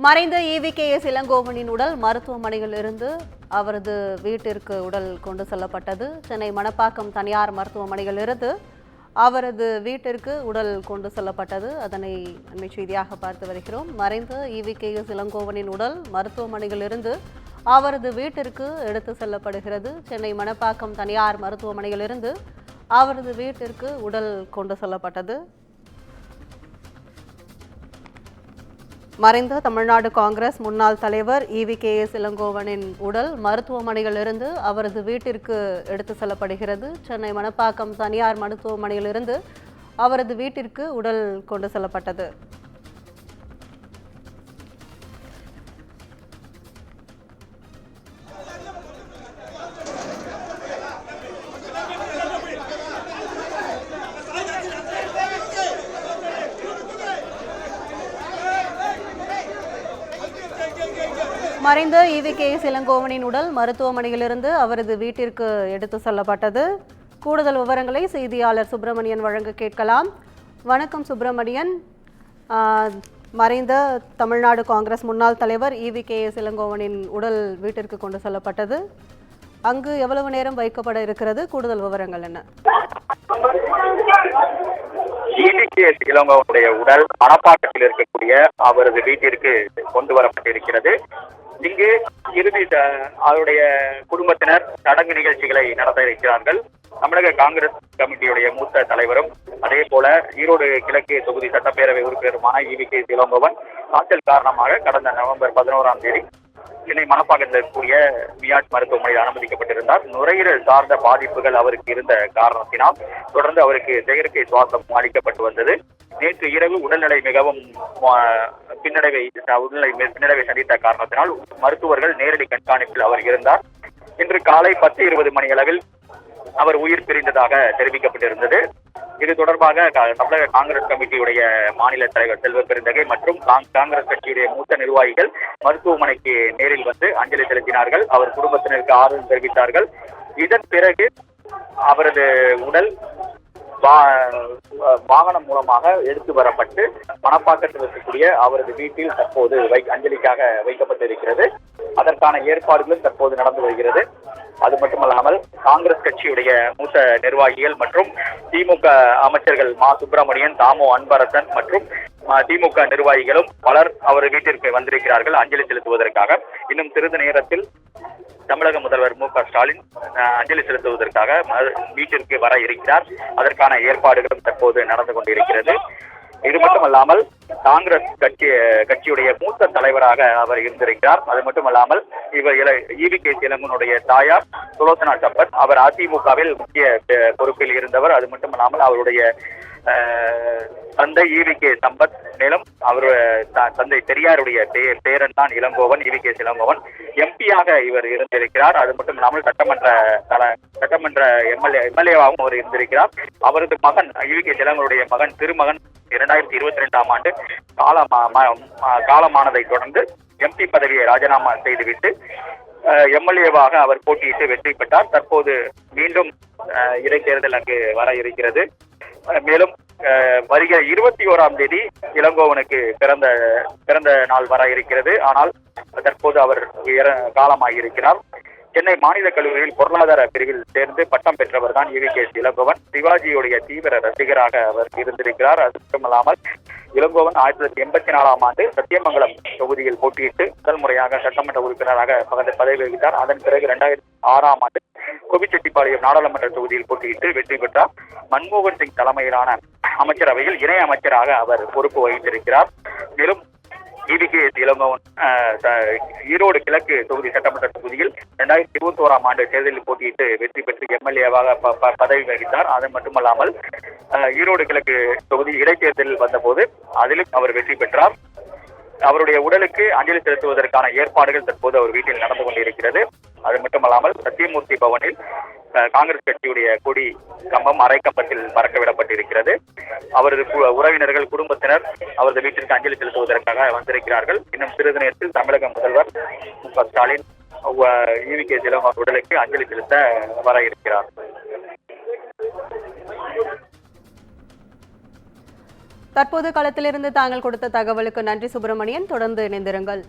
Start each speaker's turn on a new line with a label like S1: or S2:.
S1: மறைந்த EVKS இளங்கோவனின் உடல் மருத்துவமனையில் இருந்து அவரது வீட்டிற்கு உடல் கொண்டு செல்லப்பட்டது. சென்னை மணப்பாக்கம் தனியார் மருத்துவமனையில் இருந்து அவரது வீட்டிற்கு உடல் கொண்டு செல்லப்பட்டது. அதனை அண்மை செய்தியாக பார்த்து வருகிறோம். மறைந்த EVKS இளங்கோவனின் உடல் மருத்துவமனையில் இருந்து அவரது வீட்டிற்கு எடுத்து செல்லப்படுகிறது. சென்னை மணப்பாக்கம் தனியார் மருத்துவமனையில் இருந்து அவரது வீட்டிற்கு உடல் கொண்டு செல்லப்பட்டது. மறைந்த தமிழ்நாடு காங்கிரஸ் முன்னாள் தலைவர் EVKS இளங்கோவனின் உடல் மருத்துவமனையிலிருந்து அவரது வீட்டிற்கு எடுத்து செல்லப்படுகிறது. சென்னை மணப்பாக்கம் தனியார் மருத்துவமனையிலிருந்து அவரது வீட்டிற்கு உடல் கொண்டு செல்லப்பட்டது. மறைந்த EVKS இளங்கோவனின் உடல் மருத்துவமனையிலிருந்து அவரது வீட்டிற்கு எடுத்து செல்லப்பட்டது. கூடுதல் விவரங்களை செய்தியாளர் சுப்பிரமணியன் வழங்க கேட்கலாம். வணக்கம் சுப்பிரமணியன். மறைந்த தமிழ்நாடு காங்கிரஸ் முன்னாள் தலைவர் EVKS இளங்கோவனின் உடல் வீட்டிற்கு கொண்டு செல்லப்பட்டது. அங்கு எவ்வளவு நேரம் வைக்கப்பட இருக்கிறது? கூடுதல் விவரங்கள் என்ன?
S2: EVKS இளங்கோவனுடைய உடல் மணப்பாக்கத்தில் இருக்கக்கூடிய அவரது வீட்டிற்கு கொண்டு வரப்பட்டிருக்கிறது. இங்கு இறுதி அவருடைய குடும்பத்தினர் சடங்கு நிகழ்ச்சிகளை நடத்த இருக்கிறார்கள். தமிழக காங்கிரஸ் கமிட்டியுடைய மூத்த தலைவரும் அதே போல ஈரோடு கிழக்கு தொகுதி சட்டப்பேரவை உறுப்பினருமான EVKS இளங்கோவன் காய்ச்சல் காரணமாக கடந்த நவம்பர் 11ஆம் தேதி சென்னை மணப்பாக்கத்தில் இருக்கக்கூடிய மியாட் மருத்துவமனையில் அனுமதிக்கப்பட்டிருந்தார். நுரையீரல் சார்ந்த பாதிப்புகள் அவருக்கு இருந்த காரணத்தினால் தொடர்ந்து அவருக்கு செயற்கை சுவாசம் அளிக்கப்பட்டு வந்தது. நேற்று இரவு உடல்நிலை மிகவும் பின்னடைவை சந்தித்த காரணத்தினால் மருத்துவர்கள் நேரடி கண்காணிப்பில் அவர் இருந்தார். இன்று காலை 10:20 மணி அளவில் அவர் உயிர் பிரிந்ததாக தெரிவிக்கப்பட்டிருந்தது. இது தொடர்பாக தமிழக காங்கிரஸ் கமிட்டியுடைய மாநில தலைவர் செல்வ பெருந்தகை மற்றும் காங்கிரஸ் கட்சியுடைய மூத்த நிர்வாகிகள் மருத்துவமனைக்கு நேரில் வந்து அஞ்சலி செலுத்தினார்கள். அவர் குடும்பத்தினருக்கு ஆறுதல் தெரிவித்தார்கள். இதன் பிறகு அவரது உடல் வாகனம் மூலமாக எடுத்து வரப்பட்டு மணப்பாக்கத்தில் இருக்கக்கூடிய அவரது வீட்டில் தற்போது அஞ்சலிக்காக வைக்கப்பட்டிருக்கிறது. அதற்கான ஏற்பாடுகளும் தற்போது நடந்து வருகிறது. அது மட்டுமல்லாமல் காங்கிரஸ் கட்சியுடைய மூத்த நிர்வாகிகள் மற்றும் திமுக அமைச்சர்கள் மா சுப்பிரமணியன், தாமோ அன்பரசன் மற்றும் திமுக நிர்வாகிகளும் பலர் அவர் வீட்டிற்கு வந்திருக்கிறார்கள் அஞ்சலி செலுத்துவதற்காக. இன்னும் சிறிது நேரத்தில் தமிழக முதல்வர் MK ஸ்டாலின் அஞ்சலி செலுத்துவதற்காக வீட்டிற்கு வர இருக்கிறார். அதற்கான ஏற்பாடுகளும் தற்போது நடந்து கொண்டிருக்கிறது. இது மட்டுமல்லாமல் காங்கிரஸ் கட்சியுடைய மூத்த தலைவராக அவர் இருந்திருக்கிறார். அது மட்டுமல்லாமல் இவர் EVKS இளங்கோவனுடைய தாயார் சுலோச்சனா சம்பத், அவர் அதிமுகவில் முக்கிய பொறுப்பில் இருந்தவர். அது மட்டுமல்லாமல் அவருடைய தந்தை EVK சம்பத், மேலும் அவர் தந்தை பெரியாருடைய பேரன் தான் இளங்கோவன், EVKS இளங்கோவன். MP-யாக இவர் இருந்திருக்கிறார். அது மட்டும் இல்லாமல் சட்டமன்ற எம்எல்ஏவாகவும் அவர் இருந்திருக்கிறார். அவரது மகன் EVKS இளங்கோவனுடைய மகன் திருமகன் 2022ஆம் ஆண்டு காலமானதை தொடர்ந்து MP பதவியை ராஜினாமா செய்துவிட்டு எம்எல்ஏவாக அவர் போட்டியிட்டு வெற்றி பெற்றார். தற்போது மீண்டும் இடைத்தேர்தல் அங்கு வர இருக்கிறது. மேலும் வருகிற 21ஆம் தேதி இளங்கோவனுக்கு பிறந்த நாள் வர இருக்கிறது. ஆனால் தற்போது அவர் காலமாகியிருக்கிறார். சென்னை மாநில கல்லூரியில் பொருளாதார பிரிவில் சேர்ந்து பட்டம் பெற்றவர் தான் EVKS இளங்கோவன். சிவாஜியுடைய தீவிர ரசிகராக அவர் இருந்திருக்கிறார். அது மட்டுமல்லாமல் இளங்கோவன் 1984ஆம் ஆண்டு சத்தியமங்கலம் தொகுதியில் போட்டியிட்டு முதல் முறையாக சட்டமன்ற உறுப்பினராக பதவி வகித்தார். அதன் பிறகு 2006ஆம் ஆண்டு கோபிச்செட்டிப்பாளையம் நாடாளுமன்ற தொகுதியில் போட்டியிட்டு வெற்றி பெற்றார். மன்மோகன் சிங் தலைமையிலான அமைச்சரவையில் இணை அமைச்சராக அவர் பொறுப்பு வகித்திருக்கிறார். மேலும் EVKS இளங்கோவன் ஈரோடு கிழக்கு தொகுதி சட்டமன்ற தொகுதியில் 2021ஆம் ஆண்டு தேர்தலில் போட்டியிட்டு வெற்றி பெற்று எம்எல்ஏவாக பதவி வகித்தார். அது மட்டுமல்லாமல் ஈரோடு கிழக்கு தொகுதி இடைத்தேர்தலில் வந்தபோது அதிலும் அவர் வெற்றி பெற்றார். அவருடைய உடலுக்கு அஞ்சலி செலுத்துவதற்கான ஏற்பாடுகள் தற்போது அவர் வீட்டில் நடந்து கொண்டிருக்கிறது. அது மட்டுமல்லாமல் சத்தியமூர்த்தி பவனில் காங்கிரஸ் கட்சியுடைய கொடி கம்பம் அரைக்கம்பத்தில் பறக்க விடப்பட்டிருக்கிறது. அவரது உறவினர்கள், குடும்பத்தினர் அவரது வீட்டிற்கு அஞ்சலி செலுத்துவதற்காக வந்திருக்கிறார்கள். இன்னும் சிறிது நேரத்தில் தமிழக முதல்வர் MK ஸ்டாலின் EVKS இளங்கோவன் உடலுக்கு அஞ்சலி செலுத்த வர இருக்கிறார்.
S1: தற்போது களத்திலிருந்து தாங்கள் கொடுத்த தகவலுக்கு நன்றி சுப்பிரமணியன். தொடர்ந்து இணைந்திருங்கள்.